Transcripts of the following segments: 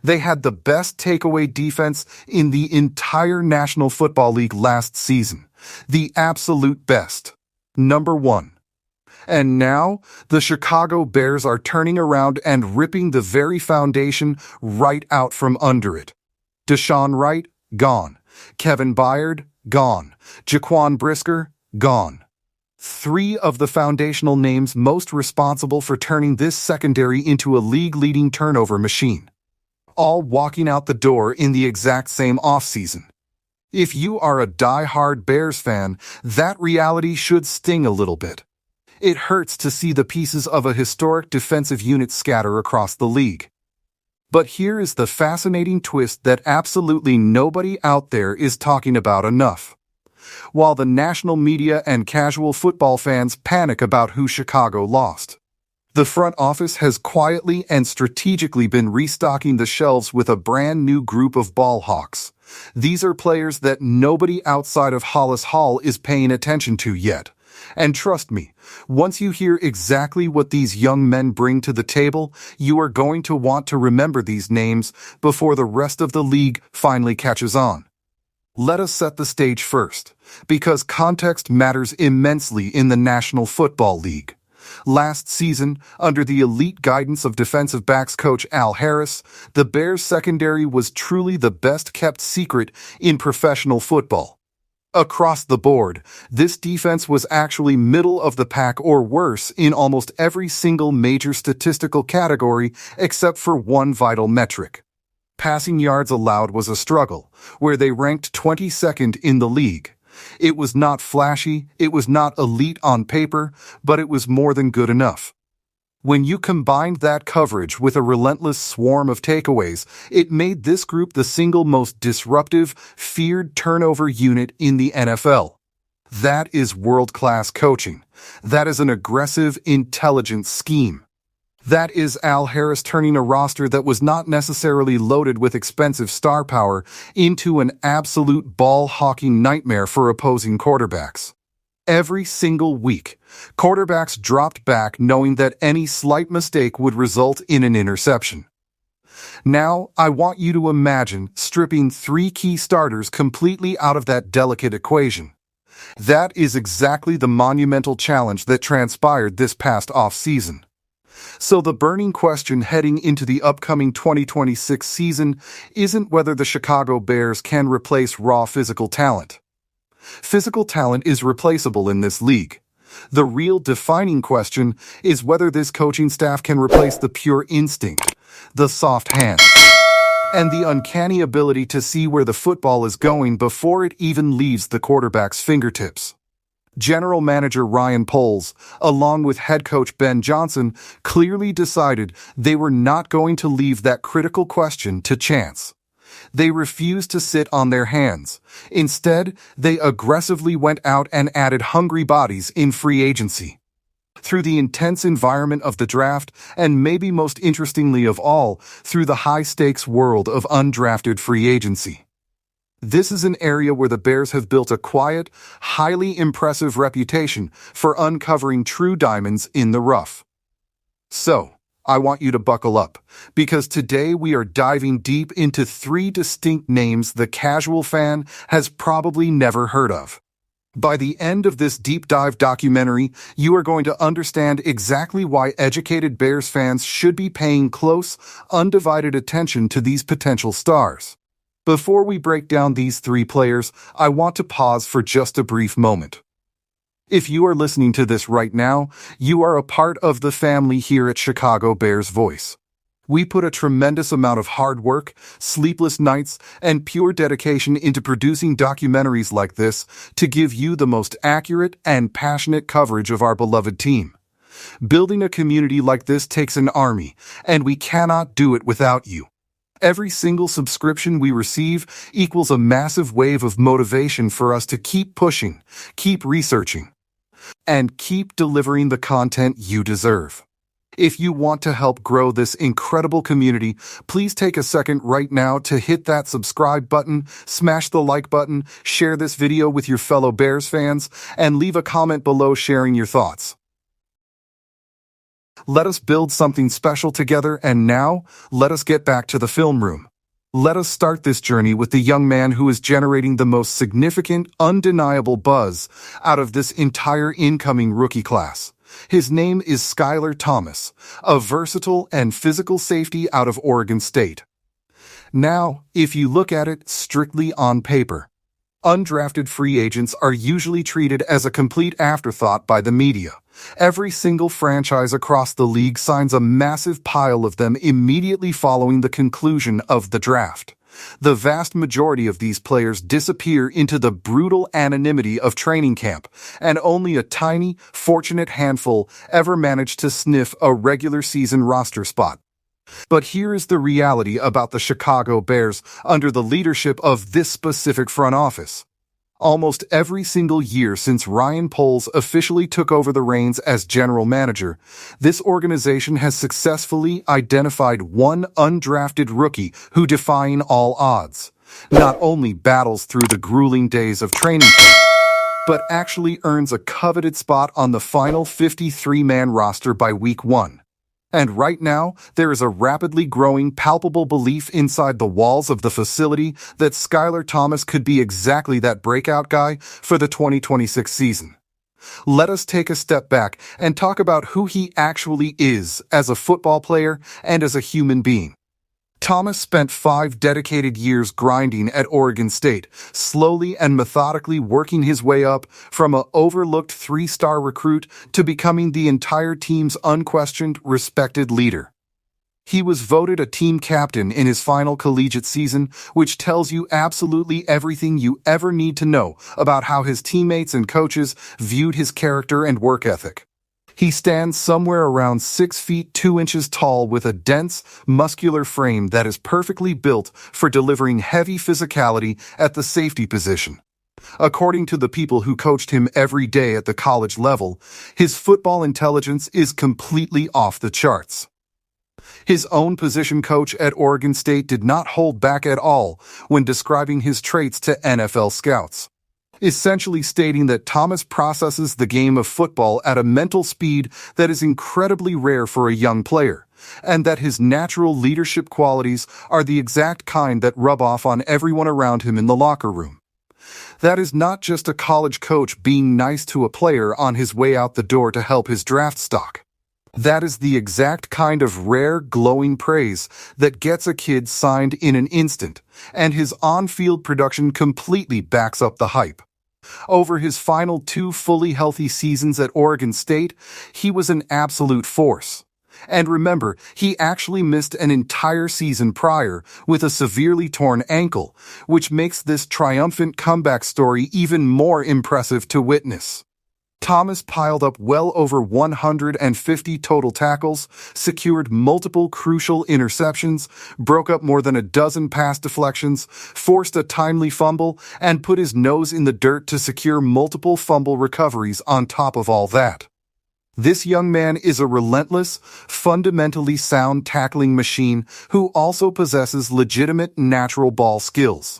They had the best takeaway defense in the entire National Football League last season. The absolute best. Number 1. And now, the Chicago Bears are turning around and ripping the very foundation right out from under it. Deshaun Wright, gone. Kevin Byard, gone. Jaquan Brisker, gone. 3 of the foundational names most responsible for turning this secondary into a league-leading turnover machine. All walking out the door in the exact same offseason. If you are a die-hard Bears fan, that reality should sting a little bit. It hurts to see the pieces of a historic defensive unit scatter across the league. But here is the fascinating twist that absolutely nobody out there is talking about enough. While the national media and casual football fans panic about who Chicago lost, the front office has quietly and strategically been restocking the shelves with a brand new group of ball hawks. These are players that nobody outside of Hollis Hall is paying attention to yet. And trust me, once you hear exactly what these young men bring to the table, you are going to want to remember these names before the rest of the league finally catches on. Let us set the stage first, because context matters immensely in the National Football League. Last season, under the elite guidance of defensive backs coach Al Harris, the Bears secondary was truly the best-kept secret in professional football. Across the board, this defense was actually middle of the pack or worse in almost every single major statistical category except for one vital metric. Passing yards allowed was a struggle, where they ranked 22nd in the league. It was not flashy, it was not elite on paper, but it was more than good enough. When you combined that coverage with a relentless swarm of takeaways, it made this group the single most disruptive, feared turnover unit in the NFL. That is world-class coaching. That is an aggressive, intelligent scheme. That is Al Harris turning a roster that was not necessarily loaded with expensive star power into an absolute ball-hawking nightmare for opposing quarterbacks. Every single week, quarterbacks dropped back knowing that any slight mistake would result in an interception. Now, I want you to imagine stripping 3 key starters completely out of that delicate equation. That is exactly the monumental challenge that transpired this past off-season. So the burning question heading into the upcoming 2026 season isn't whether the Chicago Bears can replace raw physical talent. Physical talent is replaceable in this league. The real defining question is whether this coaching staff can replace the pure instinct, the soft hands, and the uncanny ability to see where the football is going before it even leaves the quarterback's fingertips. General Manager Ryan Poles, along with head coach Ben Johnson, clearly decided they were not going to leave that critical question to chance. They refused to sit on their hands. Instead, they aggressively went out and added hungry bodies in free agency. Through the intense environment of the draft, and maybe most interestingly of all, through the high-stakes world of undrafted free agency. This is an area where the Bears have built a quiet, highly impressive reputation for uncovering true diamonds in the rough. So, I want you to buckle up, because today we are diving deep into 3 distinct names the casual fan has probably never heard of. By the end of this deep dive documentary, you are going to understand exactly why educated Bears fans should be paying close, undivided attention to these potential stars. Before we break down these 3 players, I want to pause for just a brief moment. If you are listening to this right now, you are a part of the family here at Chicago Bears Voice. We put a tremendous amount of hard work, sleepless nights, and pure dedication into producing documentaries like this to give you the most accurate and passionate coverage of our beloved team. Building a community like this takes an army, and we cannot do it without you. Every single subscription we receive equals a massive wave of motivation for us to keep pushing, keep researching, and keep delivering the content you deserve. If you want to help grow this incredible community, please take a second right now to hit that subscribe button, smash the like button, share this video with your fellow Bears fans, and leave a comment below sharing your thoughts. Let us build something special together, and now, let us get back to the film room. Let us start this journey with the young man who is generating the most significant, undeniable buzz out of this entire incoming rookie class. His name is Skylar Thomas, a versatile and physical safety out of Oregon State. Now, if you look at it strictly on paper, undrafted free agents are usually treated as a complete afterthought by the media. Every single franchise across the league signs a massive pile of them immediately following the conclusion of the draft. The vast majority of these players disappear into the brutal anonymity of training camp, and only a tiny, fortunate handful ever manage to sniff a regular season roster spot. But here is the reality about the Chicago Bears under the leadership of this specific front office. Almost every single year since Ryan Poles officially took over the reins as general manager, this organization has successfully identified one undrafted rookie who, defying all odds, not only battles through the grueling days of training camp, but actually earns a coveted spot on the final 53-man roster by week 1. And right now, there is a rapidly growing, palpable belief inside the walls of the facility that Skylar Thomas could be exactly that breakout guy for the 2026 season. Let us take a step back and talk about who he actually is as a football player and as a human being. Thomas spent 5 dedicated years grinding at Oregon State, slowly and methodically working his way up from an overlooked 3-star recruit to becoming the entire team's unquestioned, respected leader. He was voted a team captain in his final collegiate season, which tells you absolutely everything you ever need to know about how his teammates and coaches viewed his character and work ethic. He stands somewhere around 6 feet 2 inches tall with a dense, muscular frame that is perfectly built for delivering heavy physicality at the safety position. According to the people who coached him every day at the college level, his football intelligence is completely off the charts. His own position coach at Oregon State did not hold back at all when describing his traits to NFL scouts, essentially stating that Thomas processes the game of football at a mental speed that is incredibly rare for a young player, and that his natural leadership qualities are the exact kind that rub off on everyone around him in the locker room. That is not just a college coach being nice to a player on his way out the door to help his draft stock. That is the exact kind of rare, glowing praise that gets a kid signed in an instant, and his on-field production completely backs up the hype. Over his final 2 fully healthy seasons at Oregon State, he was an absolute force. And remember, he actually missed an entire season prior with a severely torn ankle, which makes this triumphant comeback story even more impressive to witness. Thomas piled up well over 150 total tackles, secured multiple crucial interceptions, broke up more than a dozen pass deflections, forced a timely fumble, and put his nose in the dirt to secure multiple fumble recoveries on top of all that. This young man is a relentless, fundamentally sound tackling machine who also possesses legitimate natural ball skills.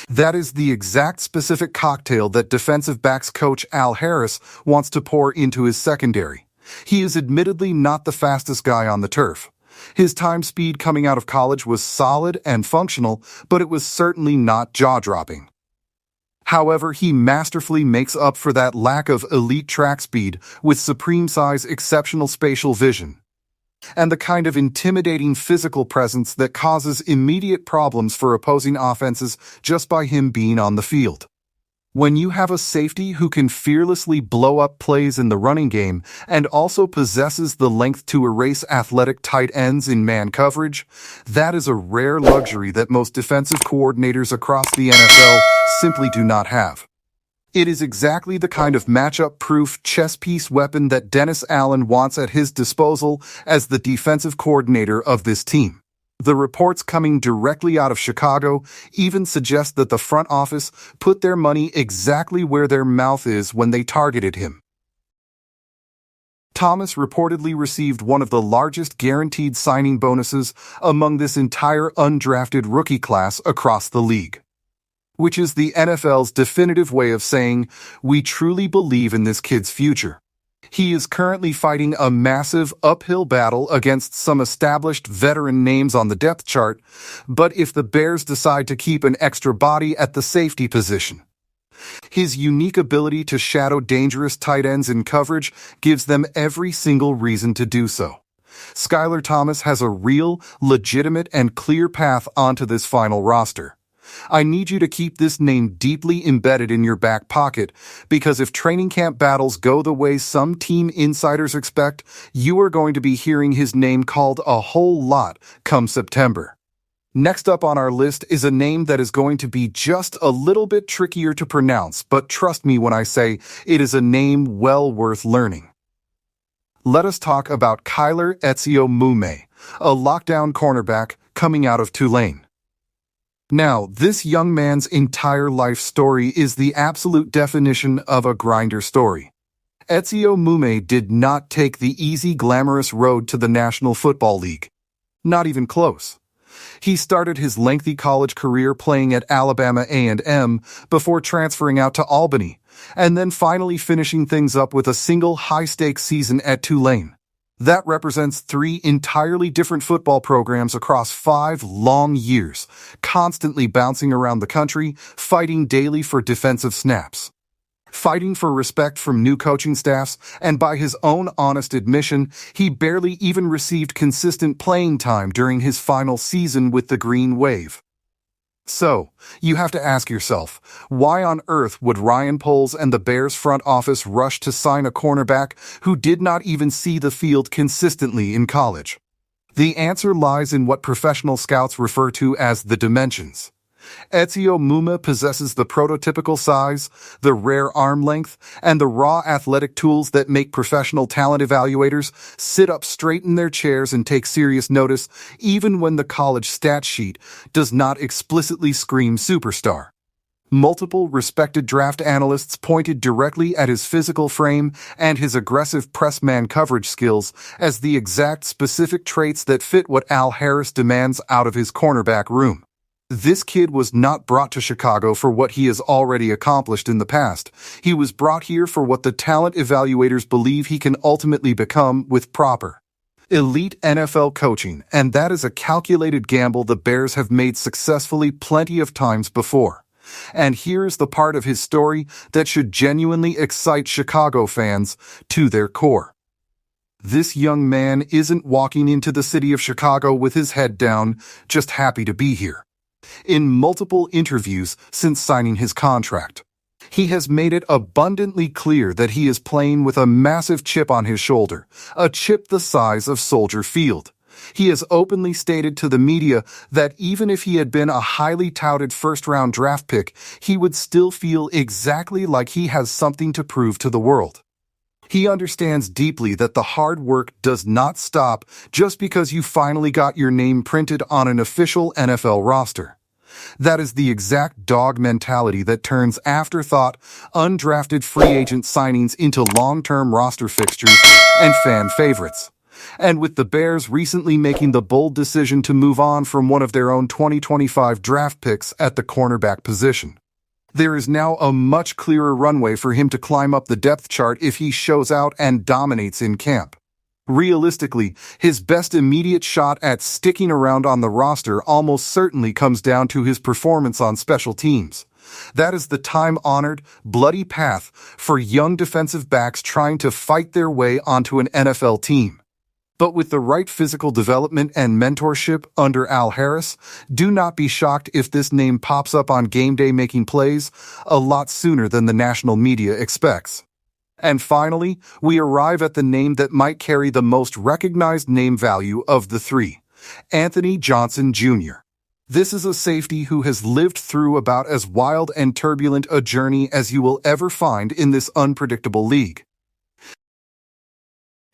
That is the exact specific cocktail that defensive backs coach Al Harris wants to pour into his secondary. He is admittedly not the fastest guy on the turf. His time speed coming out of college was solid and functional, but it was certainly not jaw-dropping. However, he masterfully makes up for that lack of elite track speed with supreme size, exceptional spatial vision, and the kind of intimidating physical presence that causes immediate problems for opposing offenses just by him being on the field. When you have a safety who can fearlessly blow up plays in the running game and also possesses the length to erase athletic tight ends in man coverage, that is a rare luxury that most defensive coordinators across the NFL simply do not have. It is exactly the kind of matchup-proof chess-piece weapon that Dennis Allen wants at his disposal as the defensive coordinator of this team. The reports coming directly out of Chicago even suggest that the front office put their money exactly where their mouth is when they targeted him. Thomas reportedly received one of the largest guaranteed signing bonuses among this entire undrafted rookie class across the league, which is the NFL's definitive way of saying, we truly believe in this kid's future. He is currently fighting a massive uphill battle against some established veteran names on the depth chart, but if the Bears decide to keep an extra body at the safety position, his unique ability to shadow dangerous tight ends in coverage gives them every single reason to do so. Skylar Thomas has a real, legitimate, and clear path onto this final roster. I need you to keep this name deeply embedded in your back pocket, because if training camp battles go the way some team insiders expect, you are going to be hearing his name called a whole lot come September. Next up on our list is a name that is going to be just a little bit trickier to pronounce, but trust me when I say it is a name well worth learning. Let us talk about Kyler Eziomume, a lockdown cornerback coming out of Tulane. Now, this young man's entire life story is the absolute definition of a grinder story. Eziomume did not take the easy, glamorous road to the National Football League. Not even close. He started his lengthy college career playing at Alabama A&M before transferring out to Albany, and then finally finishing things up with a single high-stakes season at Tulane. That represents 3 entirely different football programs across 5 long years, constantly bouncing around the country, fighting daily for defensive snaps. Fighting for respect from new coaching staffs, and by his own honest admission, he barely even received consistent playing time during his final season with the Green Wave. So, you have to ask yourself, why on earth would Ryan Poles and the Bears front office rush to sign a cornerback who did not even see the field consistently in college? The answer lies in what professional scouts refer to as the dimensions. Eziomume possesses the prototypical size, the rare arm length, and the raw athletic tools that make professional talent evaluators sit up straight in their chairs and take serious notice, even when the college stat sheet does not explicitly scream superstar. Multiple respected draft analysts pointed directly at his physical frame and his aggressive press man coverage skills as the exact specific traits that fit what Al Harris demands out of his cornerback room. This kid was not brought to Chicago for what he has already accomplished in the past. He was brought here for what the talent evaluators believe he can ultimately become with proper elite NFL coaching, and that is a calculated gamble the Bears have made successfully plenty of times before. And here's the part of his story that should genuinely excite Chicago fans to their core. This young man isn't walking into the city of Chicago with his head down, just happy to be here. In multiple interviews since signing his contract, he has made it abundantly clear that he is playing with a massive chip on his shoulder, a chip the size of Soldier Field. He has openly stated to the media that even if he had been a highly touted first-round draft pick, he would still feel exactly like he has something to prove to the world. He understands deeply that the hard work does not stop just because you finally got your name printed on an official NFL roster. That is the exact dog mentality that turns afterthought, undrafted free agent signings into long-term roster fixtures and fan favorites. And with the Bears recently making the bold decision to move on from one of their own 2025 draft picks at the cornerback position, there is now a much clearer runway for him to climb up the depth chart if he shows out and dominates in camp. Realistically, his best immediate shot at sticking around on the roster almost certainly comes down to his performance on special teams. That is the time-honored, bloody path for young defensive backs trying to fight their way onto an NFL team. But with the right physical development and mentorship under Al Harris, do not be shocked if this name pops up on game day making plays a lot sooner than the national media expects. And finally, we arrive at the name that might carry the most recognized name value of the 3, Anthony Johnson Jr. This is a safety who has lived through about as wild and turbulent a journey as you will ever find in this unpredictable league.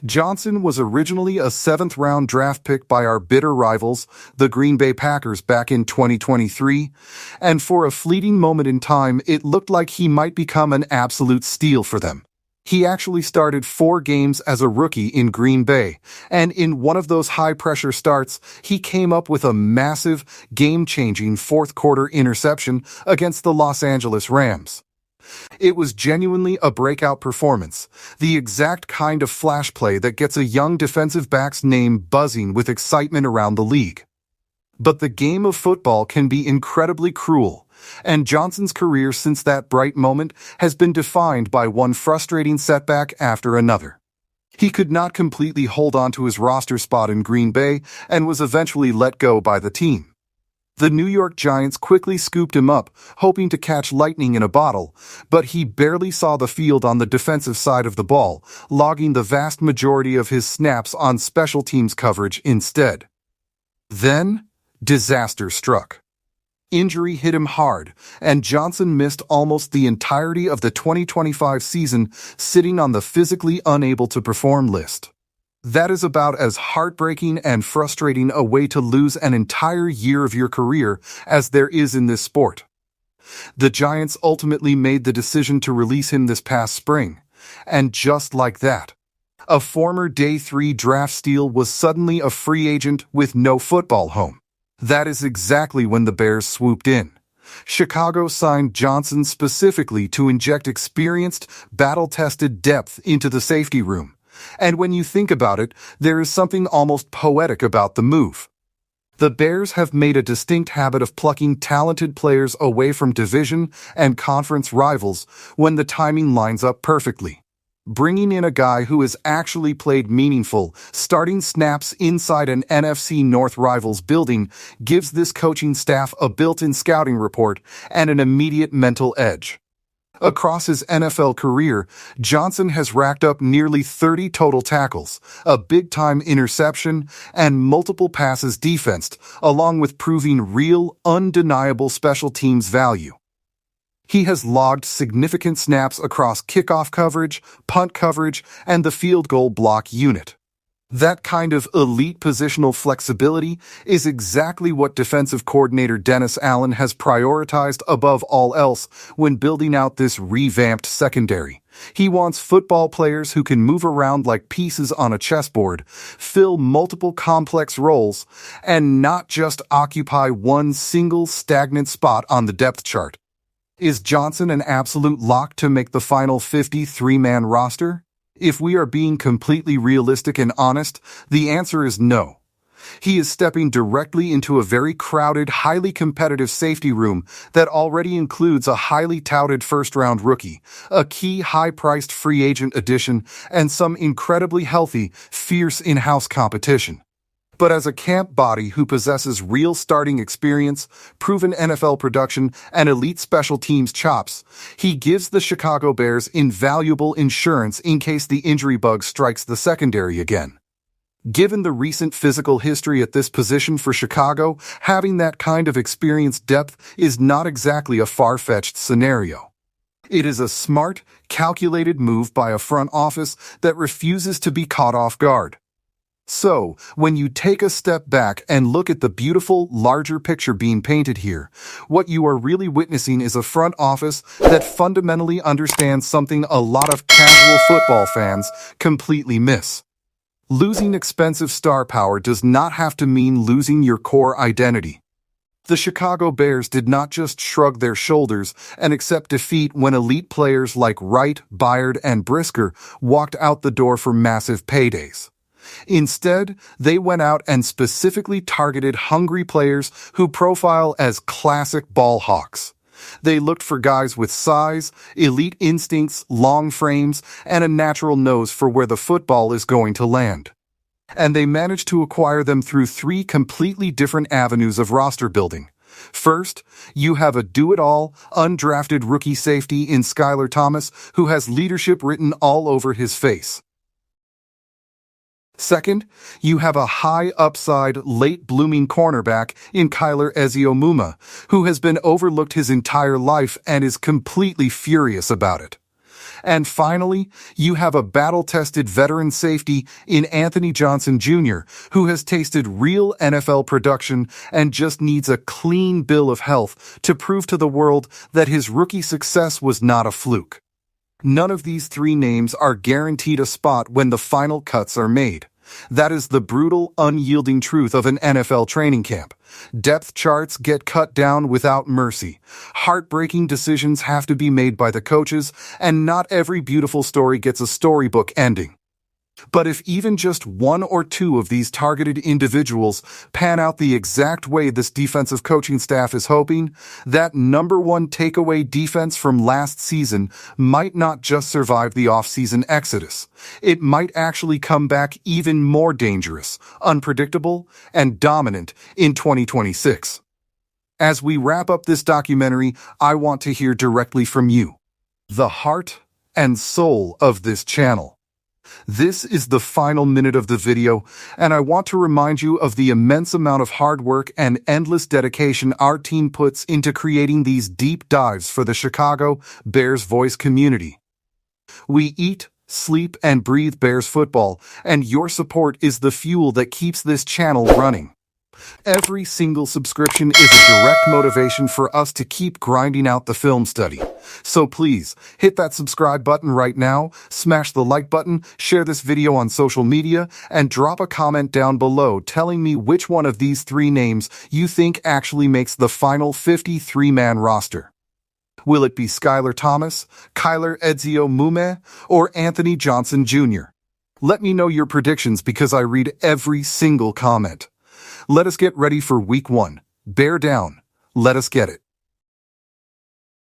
Johnson was originally a 7th-round draft pick by our bitter rivals, the Green Bay Packers, back in 2023, and for a fleeting moment in time, it looked like he might become an absolute steal for them. He actually started 4 games as a rookie in Green Bay, and in one of those high-pressure starts, he came up with a massive, game-changing fourth-quarter interception against the Los Angeles Rams. It was genuinely a breakout performance, the exact kind of flash play that gets a young defensive back's name buzzing with excitement around the league. But the game of football can be incredibly cruel, and Johnson's career since that bright moment has been defined by one frustrating setback after another. He could not completely hold on to his roster spot in Green Bay and was eventually let go by the team. The New York Giants quickly scooped him up, hoping to catch lightning in a bottle, but he barely saw the field on the defensive side of the ball, logging the vast majority of his snaps on special teams coverage instead. Then, disaster struck. Injury hit him hard, and Johnson missed almost the entirety of the 2025 season, sitting on the physically unable to perform list. That is about as heartbreaking and frustrating a way to lose an entire year of your career as there is in this sport. The Giants ultimately made the decision to release him this past spring, and just like that, a former Day 3 draft steal was suddenly a free agent with no football home. That is exactly when the Bears swooped in. Chicago signed Johnson specifically to inject experienced, battle-tested depth into the safety room. And when you think about it, there is something almost poetic about the move. The Bears have made a distinct habit of plucking talented players away from division and conference rivals when the timing lines up perfectly. Bringing in a guy who has actually played meaningful, starting snaps inside an NFC North rival's building gives this coaching staff a built-in scouting report and an immediate mental edge. Across his NFL career, Johnson has racked up nearly 30 total tackles, a big-time interception, and multiple passes defensed, along with proving real, undeniable special teams value. He has logged significant snaps across kickoff coverage, punt coverage, and the field goal block unit. That kind of elite positional flexibility is exactly what defensive coordinator Dennis Allen has prioritized above all else when building out this revamped secondary. He wants football players who can move around like pieces on a chessboard, fill multiple complex roles, and not just occupy one single stagnant spot on the depth chart. Is Johnson an absolute lock to make the final 53-man roster? If we are being completely realistic and honest, the answer is no. He is stepping directly into a very crowded, highly competitive safety room that already includes a highly touted first-round rookie, a key high-priced free agent addition, and some incredibly healthy, fierce in-house competition. But as a camp body who possesses real starting experience, proven NFL production, and elite special teams chops, he gives the Chicago Bears invaluable insurance in case the injury bug strikes the secondary again. Given the recent physical history at this position for Chicago, having that kind of experienced depth is not exactly a far-fetched scenario. It is a smart, calculated move by a front office that refuses to be caught off guard. So, when you take a step back and look at the beautiful, larger picture being painted here, what you are really witnessing is a front office that fundamentally understands something a lot of casual football fans completely miss. Losing expensive star power does not have to mean losing your core identity. The Chicago Bears did not just shrug their shoulders and accept defeat when elite players like Wright, Byard, and Brisker walked out the door for massive paydays. Instead, they went out and specifically targeted hungry players who profile as classic ball hawks. They looked for guys with size, elite instincts, long frames, and a natural nose for where the football is going to land. And they managed to acquire them through three completely different avenues of roster building. First, you have a do-it-all, undrafted rookie safety in Skylar Thomas who has leadership written all over his face. Second, you have a high-upside, late-blooming cornerback in Kyler Eziomuma, who has been overlooked his entire life and is completely furious about it. And finally, you have a battle-tested veteran safety in Anthony Johnson Jr., who has tasted real NFL production and just needs a clean bill of health to prove to the world that his rookie success was not a fluke. None of these three names are guaranteed a spot when the final cuts are made. That is the brutal, unyielding truth of an NFL training camp. Depth charts get cut down without mercy. Heartbreaking decisions have to be made by the coaches, and not every beautiful story gets a storybook ending. But if even just one or two of these targeted individuals pan out the exact way this defensive coaching staff is hoping, that number one takeaway defense from last season might not just survive the offseason exodus. It might actually come back even more dangerous, unpredictable, and dominant in 2026. As we wrap up this documentary, I want to hear directly from you, the heart and soul of this channel. This is the final minute of the video, and I want to remind you of the immense amount of hard work and endless dedication our team puts into creating these deep dives for the Chicago Bears Voice community. We eat, sleep, and breathe Bears football, and your support is the fuel that keeps this channel running. Every single subscription is a direct motivation for us to keep grinding out the film study. So please, hit that subscribe button right now, smash the like button, share this video on social media, and drop a comment down below telling me which one of these three names you think actually makes the final 53-man roster. Will it be Skylar Thomas, Kyler Ezio-Mume, or Anthony Johnson Jr.? Let me know your predictions because I read every single comment. Let us get ready for Week 1. Bear down. Let us get it.